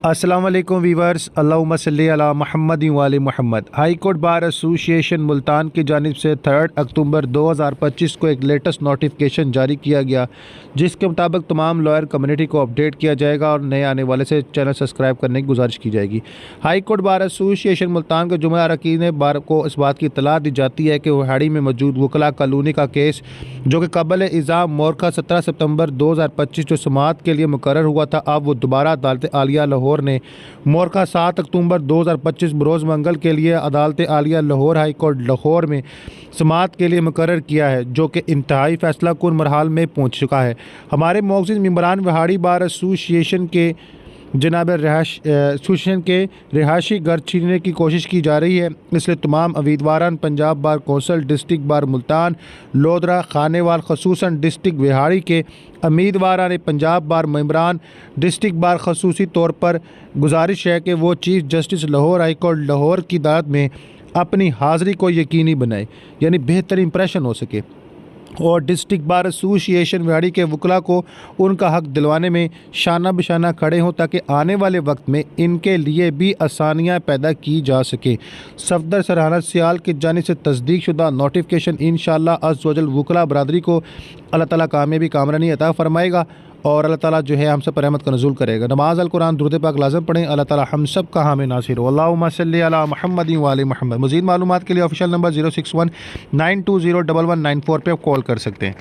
अस्सलाम वालेकुम वीवर्स, अल्लाहुम्मा सल्ली अला मुहम्मद व आले Muhammad. High court bar association Multan की जानिब से 3 अक्टूबर 2025 को एक लेटेस्ट नोटिफिकेशन जारी किया गया, जिसके मुताबिक तमाम लॉयर कम्युनिटी को अपडेट किया जाएगा और नए आने वाले से चैनल सब्सक्राइब करने की गुजारिश की जाएगी। High court bar association Multan के जुमे अरकान बार को इस बात की इतला दी जाती है कि वहाड़ी में मौजूद वकला कॉलोनी का केस जो कि कबल इज़ाम मोरखा 17 सितंबर 2025 जो समाअत के लिए मुकर्रर हुआ था, अब वो दोबारा अदालत आलिया लाहौर ने मोरखा 7 अक्टूबर 2025 बरोज़ मंगल के लिए अदालत आलिया लाहौर हाई कोर्ट लाहौर में समाअत के लिए मुकर्रर किया है, जो कि इंतहाई फैसला कुन मरहाल में पहुँच चुका है। हमारे मोअज़्ज़िज़ मेंबरान वहाड़ी बार एसोसिएशन के जनाब एसोसिएशन के रिहायशी घर छीनने की कोशिश की जा रही है, इसलिए तमाम उम्मीदवारान Punjab bar council, district bar Multan, Lodhran, Khanewal, खसूसन डिस्ट्रिक्ट विहाड़ी के उम्मीदवारान पंजाब बार मेंबरान डिस्ट्रिक्ट बार खसूसी तौर पर गुजारिश है कि वो chief justice Lahore high court Lahore की अदालत में अपनी हाज़िरी को यकीनी बनाए, यानी बेहतर इंप्रेशन हो सके, और डिस्ट्रिक्ट बार एसोसिएशन विहाड़ी के वकला को उनका हक दिलवाने में शाना बिशाना खड़े हों, ताकि आने वाले वक्त में इनके लिए भी आसानियाँ पैदा की जा सकें। सफदर सरहाना सियाल की जानिब से तस्दीक शुदा नोटिफिकेशन इंशाअल्लाह अज़्ज़ व जल वकला बरदरी को अल्लाह ताला कामयाबी कामरानी अता फरमाएगा और अल्लाह ताला जो है हम सब पर रहमत का नज़ूल करेगा। नमाज अल कुरान दुरूद पाक लाज़म पढ़ें। अल्लाह ताला हम सब का हामी नासिर हो। अल्लाहुम्मा सल्ली अला मुहम्मद व आले मुहम्मद। मज़ीद मालूमात के लिए ऑफिशियल नंबर 06192011994 पर कॉल कर सकते हैं।